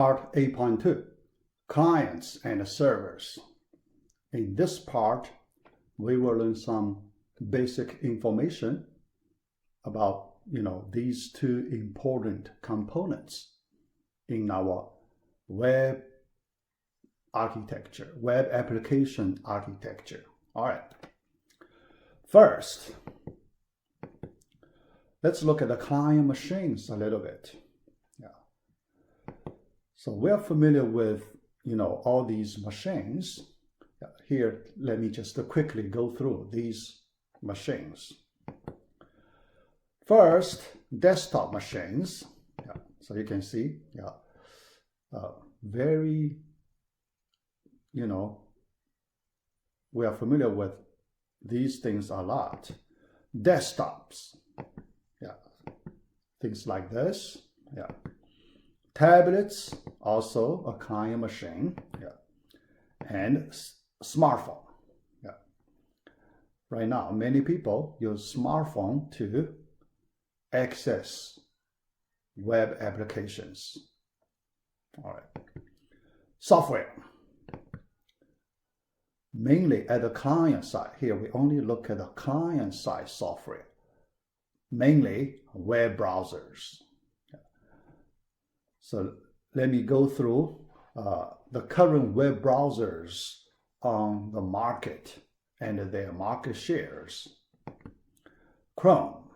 Part 8.2, Clients and Servers. In this part, we will learn some basic information about, these two important components in our web architecture, web application architecture. All right. First, let's look at the client machines a little bit. So we're familiar with, all these machines. Here, let me just quickly go through these machines. First, desktop machines. So you can see, very, we are familiar with these things a lot. Desktops, things like this, Tablets, also a client machine, and smartphone. Right now, many people use smartphone to access web applications. All right. Software. Mainly at the client side. Here we only look at the client side software. Mainly web browsers. So let me go through the current web browsers on the market and their market shares. Chrome,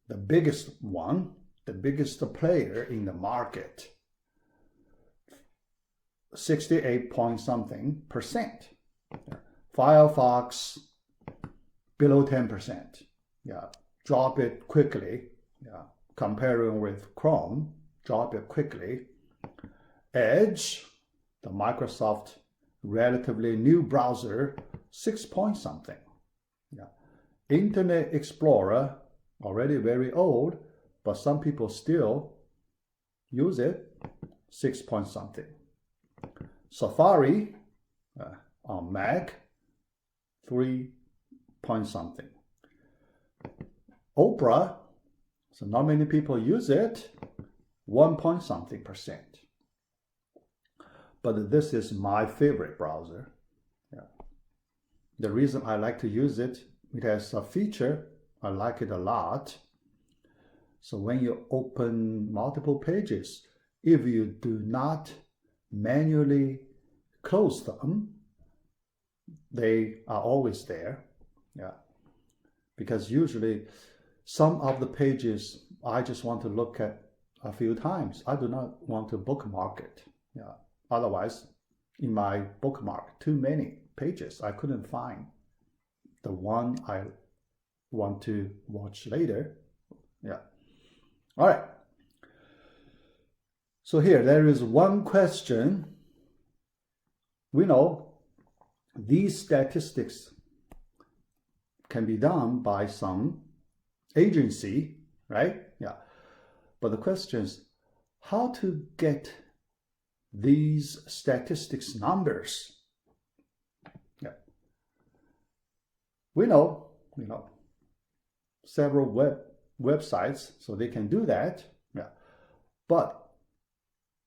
the biggest one, the biggest player in the market, 68 point something percent. Firefox, below 10%. Drop it quickly. Comparing with Chrome, drop it quickly. Edge, the Microsoft relatively new browser, 6 point something. Internet Explorer, already very old, but some people still use it, 6 point something. Safari on Mac, 3 point something. Opera, so not many people use it, 1 point something percent. But this is my favorite browser. The reason I like to use it, it has a feature, I like it a lot. So when you open multiple pages, if you do not manually close them, they are always there. Because usually some of the pages I just want to look at a few times. I do not want to bookmark it. Otherwise, in my bookmark, too many pages, I couldn't find the one I want to watch later. All right. So here, there is one question. We know these statistics can be done by some agency, right? But the question is how to get these statistics numbers. We know, several websites, so they can do that. But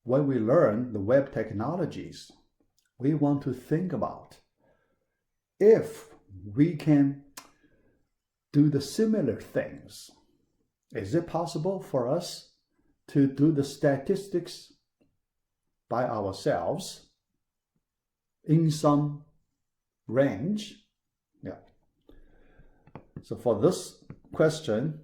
when we learn the web technologies, we want to think about if we can do the similar things. Is it possible for us to do the statistics by ourselves in some range? So for this question,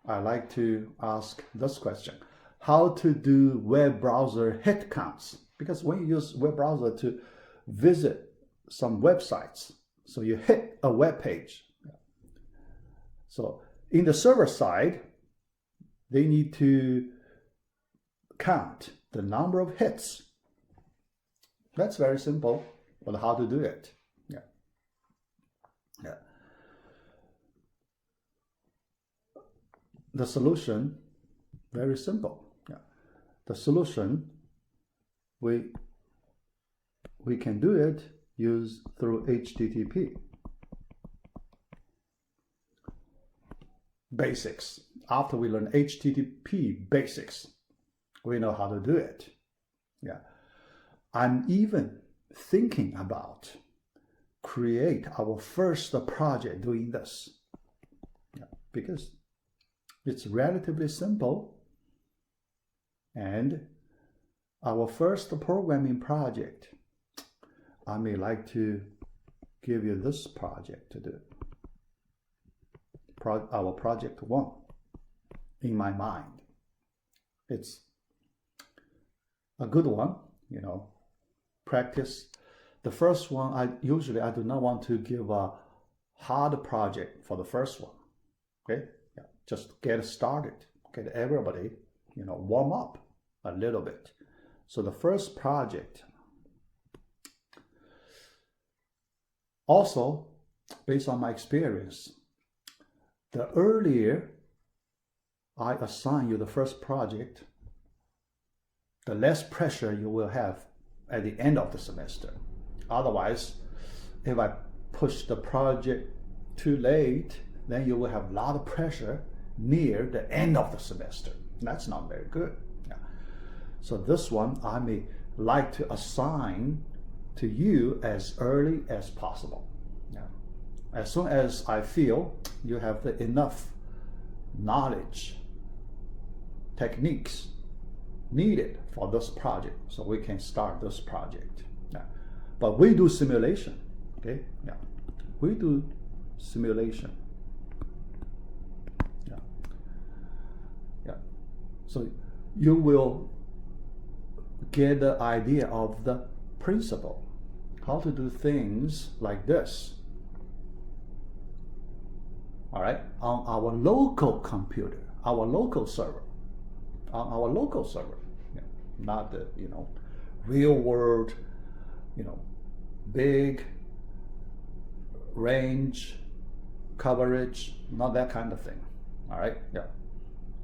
I like to ask this question. How to do web browser hit counts? Because when you use web browser to visit some websites, so you hit a web page. So in the server side, they need to count the number of hits. That's very simple, but how to do it? The solution, very simple. The solution, we can do it through HTTP. Basics. After we learn HTTP basics, We know how to do it. Yeah. I'm even thinking about create our first project doing this. Yeah. Because it's relatively simple. And our first programming project, I may like to give you this project to do. Our project 1 in my mind. It's a good one, practice. The first one, I do not want to give a hard project for the first one. Okay, yeah. Just get started, get everybody, warm up a little bit. So the first project, also based on my experience, the earlier I assign you the first project, the less pressure you will have at the end of the semester. Otherwise, if I push the project too late, then you will have a lot of pressure near the end of the semester. That's not very good. Yeah. So this one, I may like to assign to you as early as possible. Yeah. As soon as I feel you have enough knowledge, techniques needed for this project, so we can start this project. Yeah. But we do simulation. Okay? Yeah. We do simulation. Yeah. Yeah. So you will get the idea of the principle, how to do things like this. All right, on our local computer, our local server, yeah. Not the real world, big range coverage, not that kind of thing. All right, yeah.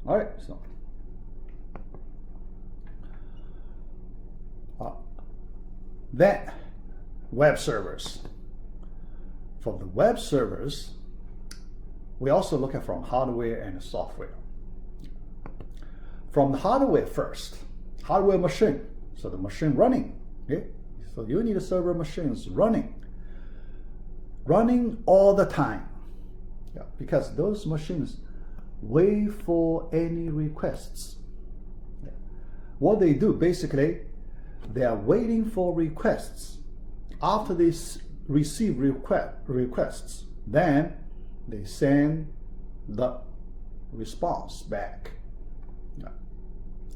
All right, so then web servers. For the web servers, we also look at from hardware and software. From the hardware first, hardware machine, so the machine running. Okay? So you need a server machines running all the time. Yeah, because those machines wait for any requests. Yeah. What they do, basically, they are waiting for requests. After they receive requests, then they send the response back. Yeah.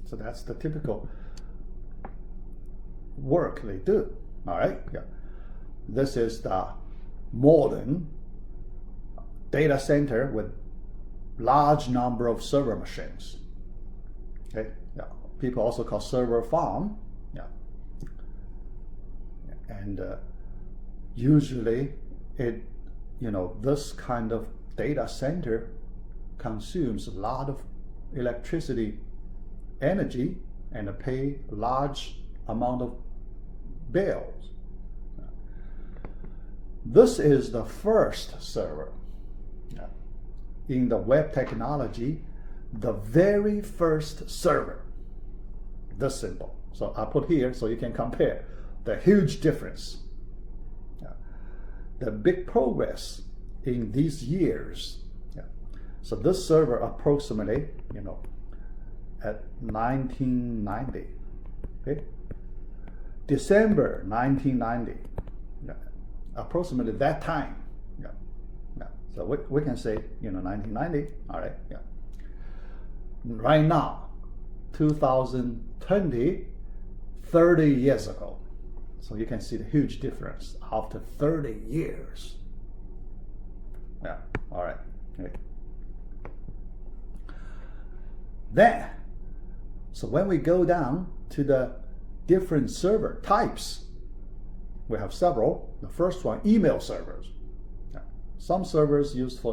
So that's the typical work they do. All right. Yeah. This is the modern data center with large number of server machines. Okay. Yeah. People also call server farm. Yeah. And usually it, this kind of data center consumes a lot of electricity energy and pay large amount of bills. This is the first server. In the web technology, the very first server. This simple. So I put here so you can compare the huge difference. The big progress in these years. Yeah. So this server approximately, at 1990. Okay? December 1990. Yeah. Approximately that time. Yeah. Yeah. So we can say, 1990. All right. Yeah. Right now, 2020, 30 years ago. So you can see the huge difference after 30 years. Yeah, all right. Okay. Then, so when we go down to the different server types, we have several. The first one, email servers. Yeah. Some servers used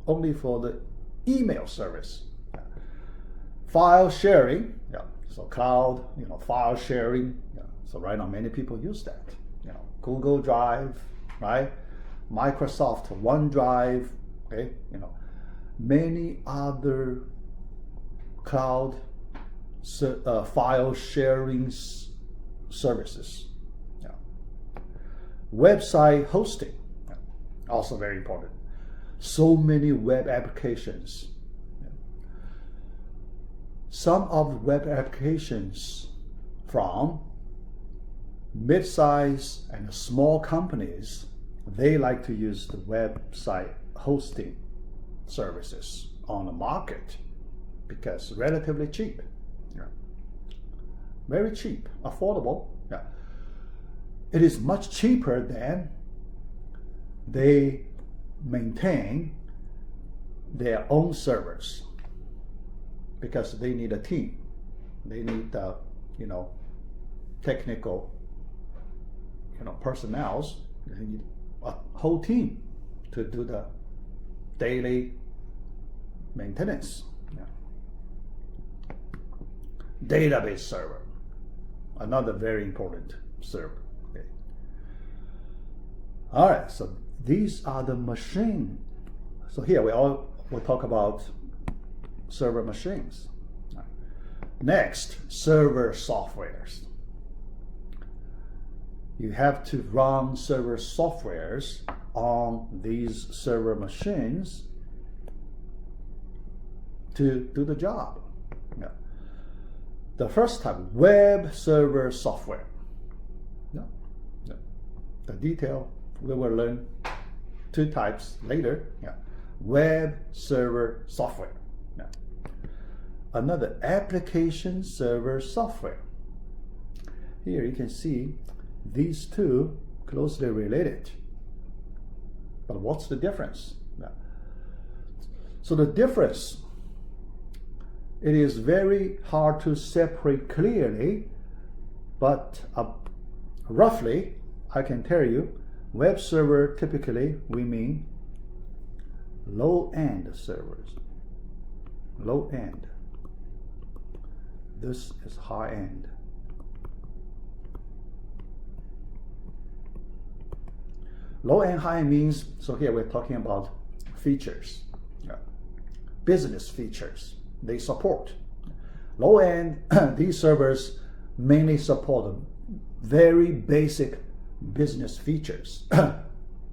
only for the email service. Yeah. File sharing, yeah. So cloud, file sharing. Yeah. So right now, many people use that. Google Drive, right? Microsoft OneDrive, okay? Many other cloud file sharing services. Yeah. Website hosting, also very important. So many web applications. Some of the web applications from mid-size and small companies, they like to use the website hosting services on the market because relatively cheap. Yeah. Very cheap, affordable. Yeah. It is much cheaper than they maintain their own servers because they need a team. They need technical personnel. They need a whole team to do the daily maintenance. Yeah. Database server, another very important server. Okay. All right, so these are the machine. So here we'll talk about server machines. Right. Next, server softwares. You have to run server softwares on these server machines to do the job. Yeah. The first type, web server software. Yeah. Yeah. The detail we will learn two types later. Yeah. Web server software. Yeah. Another, application server software. Here you can see these two closely related. But what's the difference? Yeah. So the difference, it is very hard to separate clearly, but roughly I can tell you, web server typically we mean low-end servers. Low-end. This is high-end. Low and high means, so here we're talking about features, business features they support. Low end, these servers mainly support very basic business features,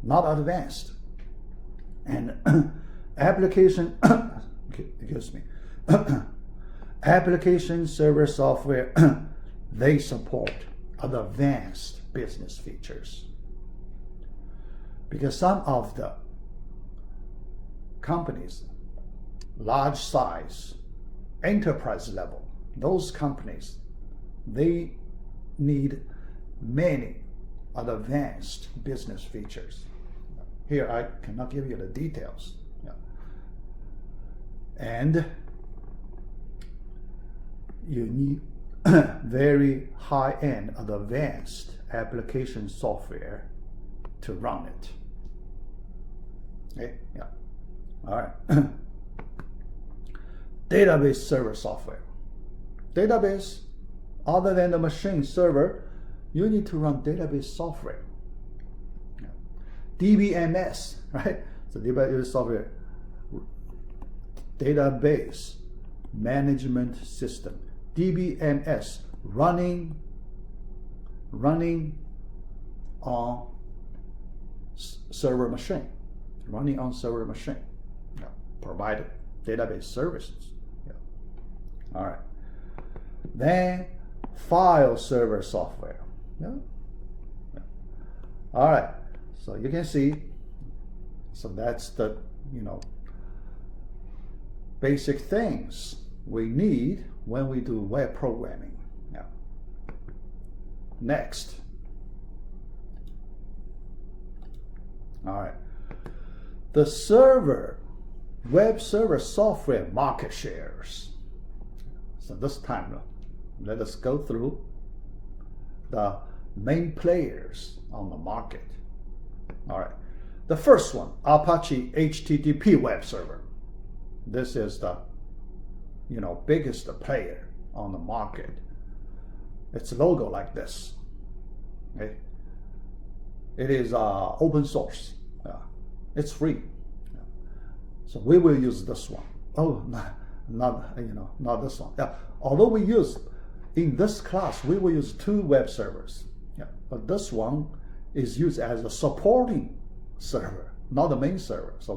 not advanced. And application, excuse me, application server software, they support advanced business features. Because some of the companies, large size, enterprise level, those companies, they need many advanced business features. Here I cannot give you the details. Yeah. And you need very high-end advanced application software to run it. Okay, yeah. All right. Database server software. Database, other than the machine server, you need to run database software. Yeah. DBMS, right? So database software, database management system. DBMS, running on server machine, running on server machine, yeah. Provided database services. Yeah. All right. Then file server software. Yeah. Yeah. All right. So you can see. So that's the basic things we need when we do web programming. Yeah. Next. All right. The web server software market shares. So this time, let us go through the main players on the market. All right. The first one, Apache HTTP web server. This is the biggest player on the market. Its logo like this. Okay. It is open source. It's free. So we will use this one. Oh, not not this one. Yeah, although we use in this class we will use 2 web servers. Yeah, but this one is used as a supporting server, not the main server. So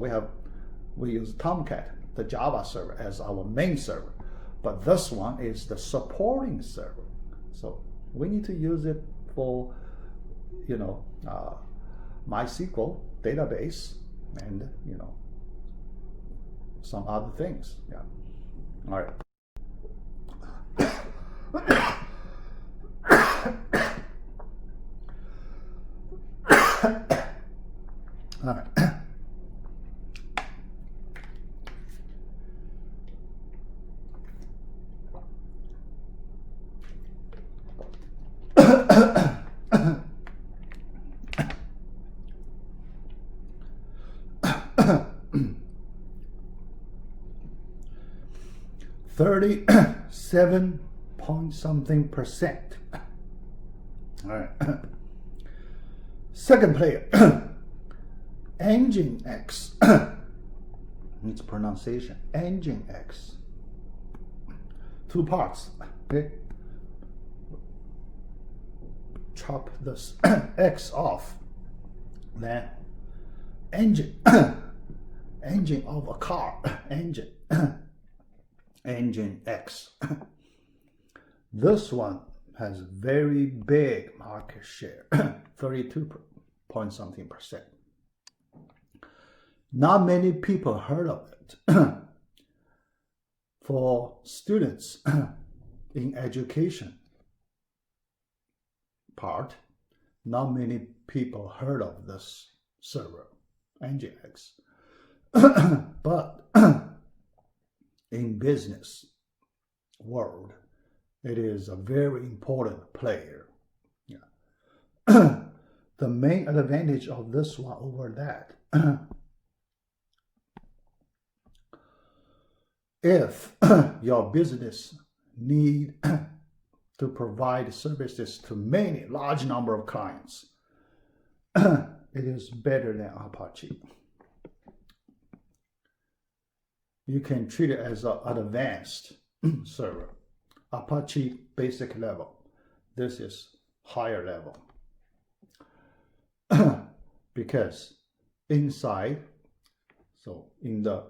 we use Tomcat, the Java server, as our main server, but this one is the supporting server. So we need to use it for MySQL database and some other things. Yeah. All right. All right. $37 point something percent. All right. Second player, Engine X. Its pronunciation, Engine X. 2 parts. Okay. Chop this X off. Then engine, engine of a car, engine. Engine X. This one has very big market share, 32 point something percent. Not many people heard of it. For students in education part, not many people heard of this server, Engine X. But in business world, it is a very important player. Yeah. The main advantage of this one over that, if your business need to provide services to many large number of clients, it is better than Apache. You can treat it as an advanced server. Apache basic level. This is higher level. Because inside, so in the,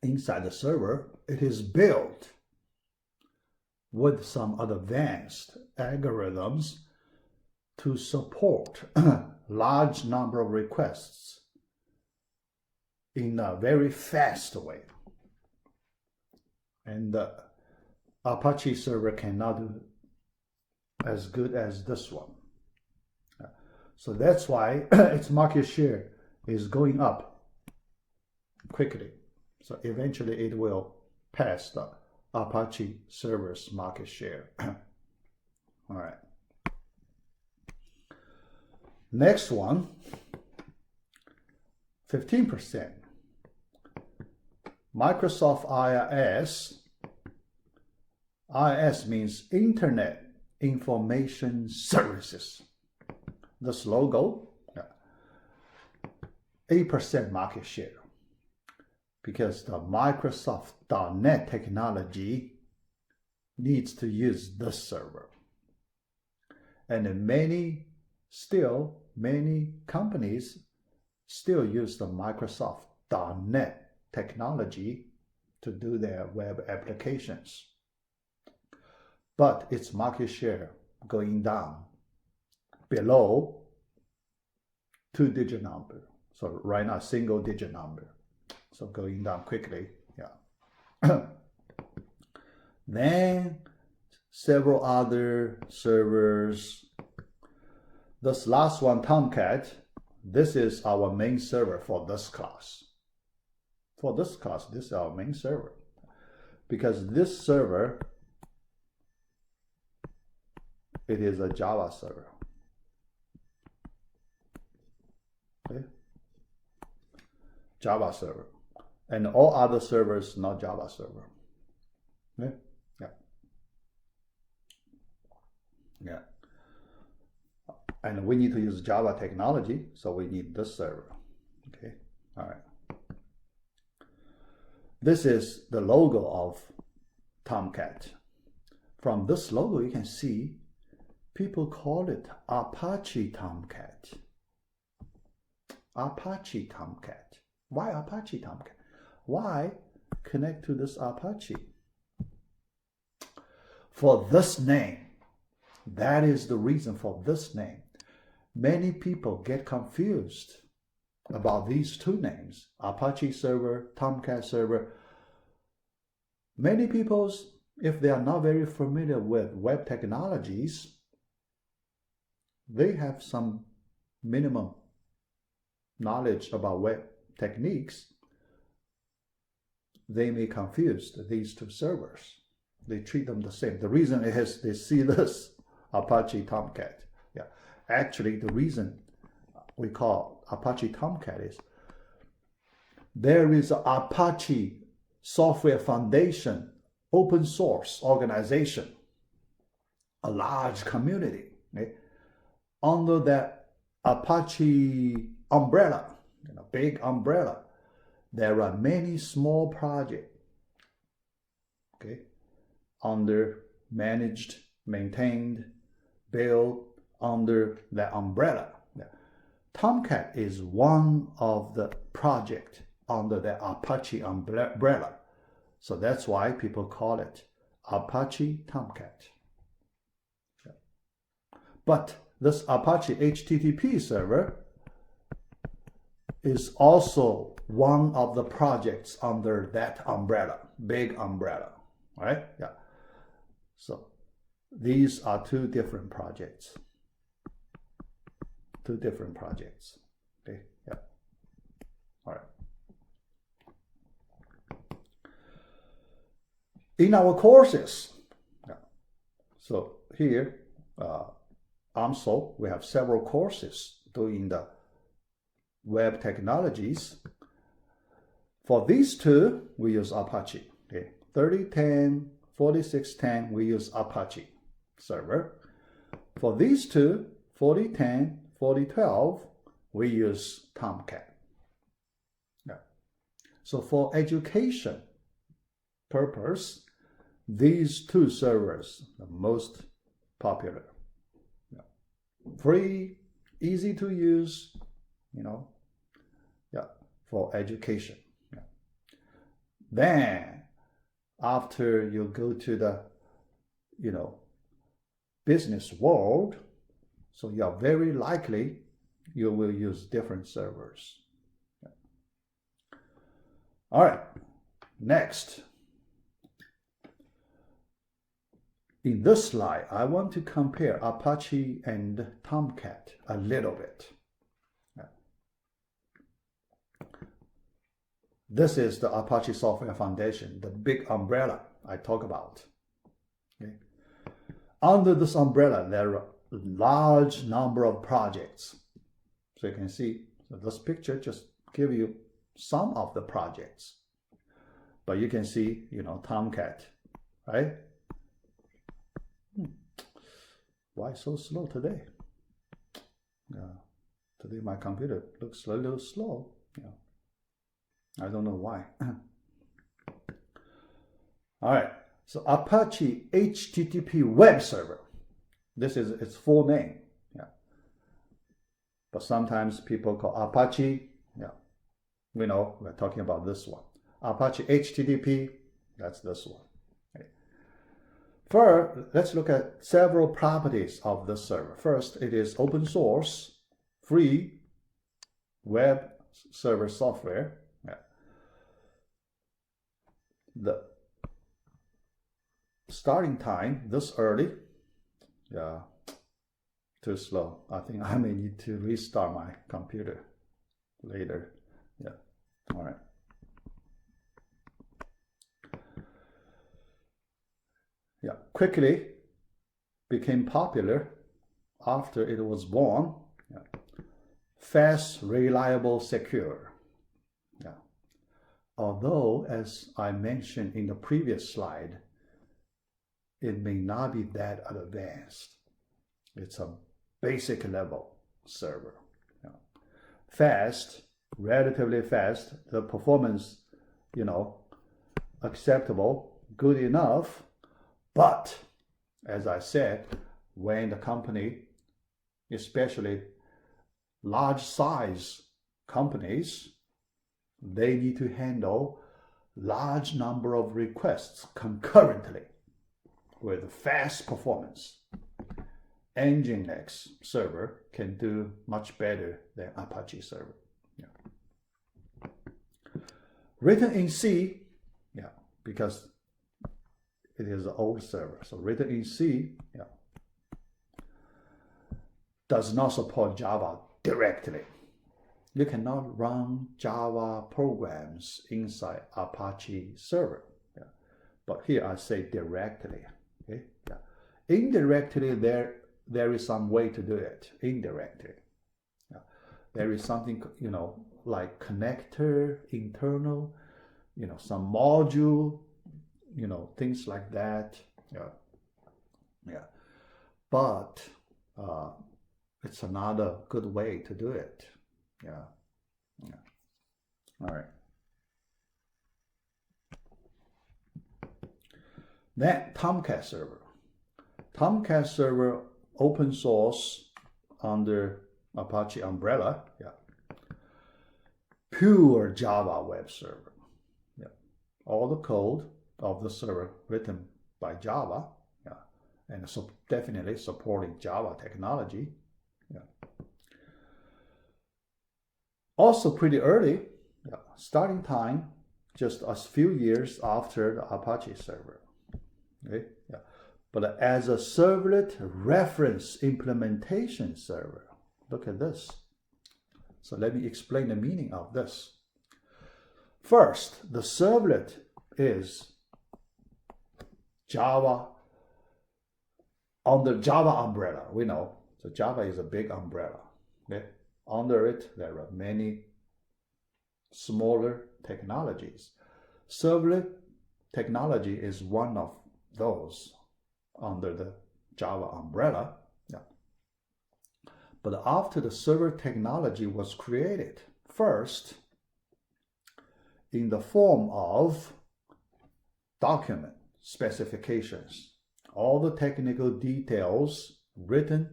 inside the server, it is built with some advanced algorithms to support large number of requests in a very fast way. And the Apache server cannot do as good as this one. So that's why its market share is going up quickly. So eventually it will pass the Apache server's market share. All right. Next one, 15%. Microsoft IIS. IIS means Internet Information Services. This logo, 8% market share. Because the Microsoft.NET technology needs to use this server. And many companies still use the Microsoft.NET technology to do their web applications. But its market share going down below 2-digit number. So right now, single-digit number. So going down quickly, yeah. Then several other servers. This last one, Tomcat, this is our main server for this class. For this class, this is our main server. Because this server, it is a Java server. Okay? Java server. And all other servers, not Java server. Okay? Yeah. Yeah. And we need to use Java technology, so we need this server. Okay? All right. This is the logo of Tomcat. From this logo, you can see people call it Apache Tomcat. Apache Tomcat. Why Apache Tomcat? Why connect to this Apache? For this name. That is the reason for this name. Many people get confused about these two names, Apache server, Tomcat server. Many people, if they are not very familiar with web technologies, they have some minimum knowledge about web techniques. They may confuse these two servers. They treat them the same. The reason is they see this Apache Tomcat. Yeah, actually the reason we call Apache Tomcat is there is an Apache Software Foundation open source organization, a large community. Right? Under that Apache umbrella, big umbrella, there are many small projects, okay, under managed, maintained, built under that umbrella. Tomcat is one of the projects under the Apache umbrella. So that's why people call it Apache Tomcat. But this Apache HTTP server is also one of the projects under that umbrella, big umbrella, right? Yeah. So these are two different projects. Two different projects. Okay, yeah. All right. In our courses, yeah. So here, UMSL, we have several courses doing the web technologies. For these two, we use Apache. Okay, 3010, 4610, we use Apache server. For these two, 4010, 4012, we use Tomcat. Yeah. So for education purpose, these two servers are most popular. Yeah. Free, easy to use, yeah, for education. Yeah. Then, after you go to the, business world, so you are very likely you will use different servers. Yeah. All right, next. In this slide, I want to compare Apache and Tomcat a little bit. Yeah. This is the Apache Software Foundation, the big umbrella I talk about. Okay. Under this umbrella, there are a large number of projects. So you can see, so this picture just gives you some of the projects. But you can see, Tomcat, right? Why so slow today? Today my computer looks a little slow. I don't know why. All right, so Apache HTTP web server. This is its full name. Yeah. But sometimes people call Apache. Yeah. We know we're talking about this one. Apache HTTP, that's this one. Okay. First, let's look at several properties of this server. First, it is open source, free web server software. Yeah. The starting time this early, yeah, too slow. I think I may need to restart my computer later. Yeah, all right. Yeah, quickly became popular after it was born. Yeah. Fast, reliable, secure. Yeah. Although, as I mentioned in the previous slide, it may not be that advanced. It's a basic level server. Yeah. Fast, relatively fast. The performance, acceptable, good enough. But as I said, when the company, especially large size companies, they need to handle large number of requests concurrently with fast performance. Nginx server can do much better than Apache server. Yeah. Written in C, yeah, because it is an old server. So written in C, yeah, does not support Java directly. You cannot run Java programs inside Apache server. Yeah. But here I say directly. Okay? Yeah. Indirectly, there is some way to do it. Indirectly. Yeah. There is something, like connector, internal, some module, things like that. Yeah. Yeah. But it's another good way to do it. Yeah. Yeah. All right. Then Tomcat server. Tomcat server open source under Apache umbrella. Yeah. Pure Java web server. Yeah. All the code of the server written by Java. Yeah. And so definitely supporting Java technology. Yeah. Also pretty early, yeah, starting time, just a few years after the Apache server. Okay, yeah. But as a servlet reference implementation server, look at this. So let me explain the meaning of this. First, the servlet is Java under Java umbrella. We know, so Java is a big umbrella. Okay? Under it, there are many smaller technologies. Servlet technology is one of those under the Java umbrella. Yeah. But after the server technology was created, first, in the form of document specifications, all the technical details written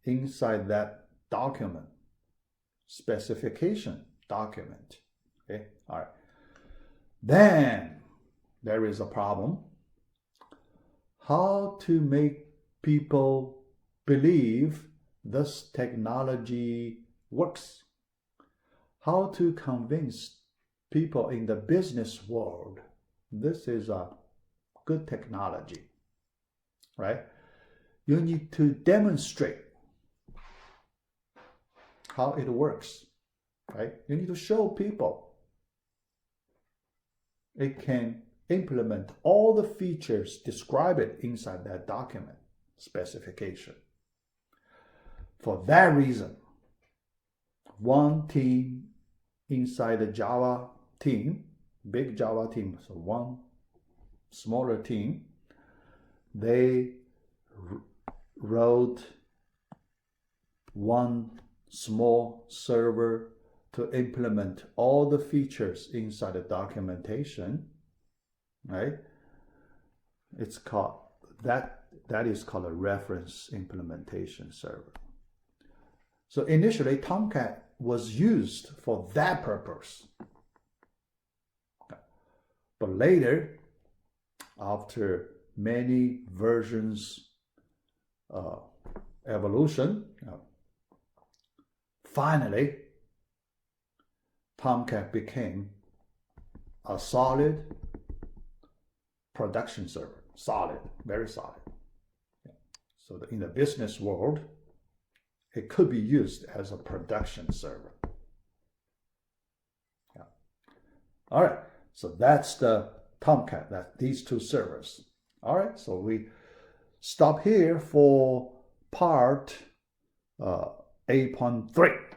inside that document, specification document. Okay, all right. Then there is a problem. How to make people believe this technology works? How to convince people in the business world this is a good technology, right? You need to demonstrate how it works, right? You need to show people it can implement all the features described inside that document specification. For that reason, one team inside the Java team, big Java team, so one smaller team, they wrote one small server to implement all the features inside the documentation, right? It's called that is called a reference implementation server. So initially Tomcat was used for that purpose. But later, after many versions evolution, finally Tomcat became a solid production server. Solid, very solid. So in the business world, it could be used as a production server. Yeah. All right, so that's the Tomcat, these two servers. All right, so we stop here for part 8.3.